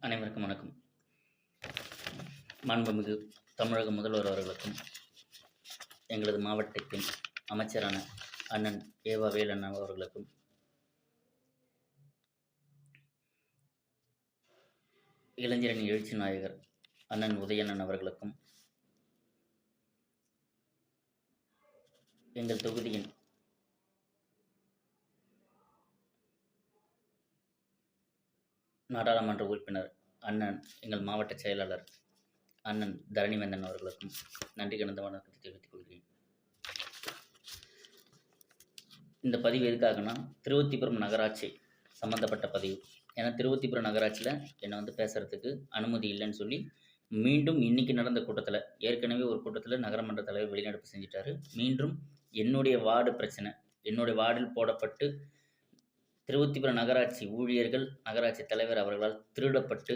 அனைவருக்கும் வணக்கம். மாண்புமிகு தமிழக முதல்வர் அவர்களுக்கும், எங்களது மாவட்டத்தின் அமைச்சரான அண்ணன் ஏவா வேலண்ணா அவர்களுக்கும், இளைஞரணி எழுச்சி நாயகர் அண்ணன் உதயண்ணன் அவர்களுக்கும், எங்கள் தொகுதியின் நாடாளுமன்ற உறுப்பினர் அண்ணன் எங்கள் மாவட்ட செயலாளர் அண்ணன் தரணிவேந்தன் அவர்களுக்கும் நன்றி கலந்த வணக்கத்தை தெரிவித்துக் கொள்கிறேன். இந்த பதிவு எதுக்காகனா, திருவொத்திபுரம் நகராட்சி சம்மந்தப்பட்ட பதிவு. ஏன்னா திருவொத்திபுரம் நகராட்சியில் என்னை பேசுகிறதுக்கு அனுமதி இல்லைன்னு சொல்லி மீண்டும் இன்றைக்கி நடந்த கூட்டத்தில், ஏற்கனவே ஒரு கூட்டத்தில் நகரமன்ற தலைவர் வெளிநடப்பு செஞ்சிட்டாரு. மீண்டும் என்னுடைய வார்டு பிரச்சனை, என்னுடைய வார்டில் போடப்பட்டு திருவொத்திபுரம் நகராட்சி ஊழியர்கள், நகராட்சி தலைவர் அவர்களால் திருடப்பட்டு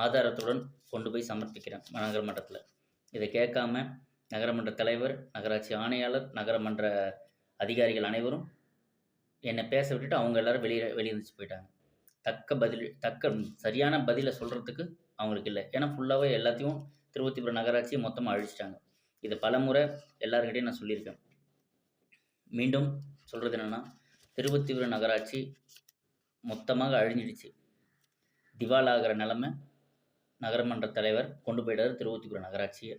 ஆதாரத்துடன் கொண்டு போய் சமர்ப்பிக்கிறேன் நகரமன்றத்தில். இதை கேட்காம நகரமன்ற தலைவர், நகராட்சி ஆணையாளர், நகரமன்ற அதிகாரிகள் அனைவரும் என்னை பேச விட்டுட்டு அவங்க எல்லோரும் வெளியே எழுந்துச்சு போயிட்டாங்க. சரியான பதிலை சொல்கிறதுக்கு அவங்களுக்கு இல்லை. ஏன்னா ஃபுல்லாகவே எல்லாத்தையும் திருவொத்திபுரம் நகராட்சியை மொத்தமாக அழிச்சிட்டாங்க. இதை பல முறை எல்லாருக்கிட்டையும் நான் சொல்லியிருக்கேன். மீண்டும் சொல்கிறது என்னென்னா, திருவொத்திபுரம் நகராட்சி மொத்தமாக அழிஞ்சிடுச்சு. திவாலாகிற நிலமை நகரமன்ற தலைவர் கொண்டு போயிட்டார் திருவொத்திபுரம் நகராட்சியை,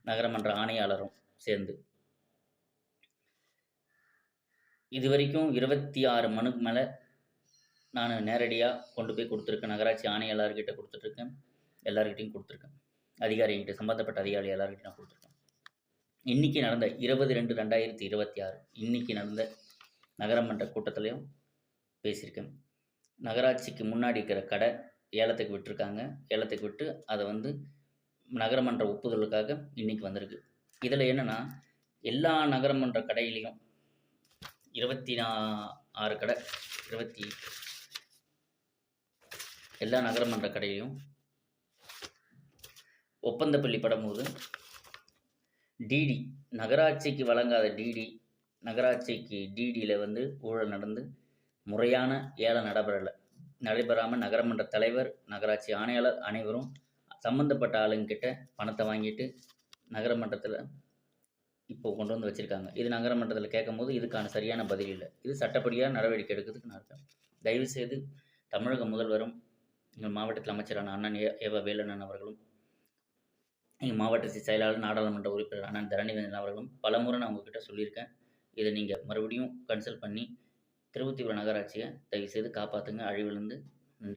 நகரமன்ற ஆணையாளரும் சேர்ந்து. இது வரைக்கும் 26 மனுக்கு மேலே நான் நேரடியாக கொண்டு போய் கொடுத்துருக்கேன். நகராட்சி ஆணையாளர்கிட்ட கொடுத்துட்ருக்கேன், எல்லாருக்கிட்டையும் கொடுத்துருக்கேன், அதிகாரிகிட்ட, சம்மந்தப்பட்ட அதிகாரி எல்லாருக்கிட்டையும் நான் கொடுத்துருக்கேன். இன்றைக்கி நடந்த 20/2/2026 இன்றைக்கி நடந்த நகரமன்ற கூட்டத்திலையும் பேசியிருக்கேன். நகராட்சிக்கு முன்னாடி இருக்கிற கடை ஏலத்துக்கு விட்டுருக்காங்க. ஏலத்துக்கு விட்டு அதை நகரமன்ற ஒப்புதலுக்காக இன்றைக்கி வந்திருக்கு. இதில் என்னென்னா, எல்லா நகரமன்ற கடையிலையும் 26 கடை, எல்லா நகரமன்ற கடையிலையும் ஒப்பந்தப்பள்ளி படும்போது டிடி, நகராட்சிக்கு வழங்காத டிடி, நகராட்சிக்கு டிடியில் ஊழல் நடந்து முறையான ஏலம் நடைபெறாமல் நகரமன்ற தலைவர், நகராட்சி ஆணையாளர் அனைவரும் சம்மந்தப்பட்ட ஆளுங்கிட்ட பணத்தை வாங்கிட்டு நகரமன்றத்தில் இப்போ கொண்டு வந்து வச்சுருக்காங்க. இது நகரமன்றத்தில் கேட்கும்போது இதுக்கான சரியான பதில் இல்லை. இது சட்டப்படியாக நடவடிக்கை எடுக்கிறதுக்கு நான் இருக்கேன். தயவுசெய்து தமிழக முதல்வரும், எங்கள் மாவட்டத்தில் அமைச்சரான அண்ணன் ஏவா வேலண்ணன் அவர்களும், எங்கள் மாவட்ட செயலாளர் நாடாளுமன்ற உறுப்பினர் அண்ணன் தரணிவேந்தன் அவர்களும் பலமுறை நான் உங்ககிட்ட சொல்லியிருக்கேன். இதை நீங்கள் மறுபடியும் கன்சல்ட் பண்ணி திருவொத்திபுரம் நகராட்சியை தயவுசெய்து காப்பாற்றுங்க, அழிவிலிருந்து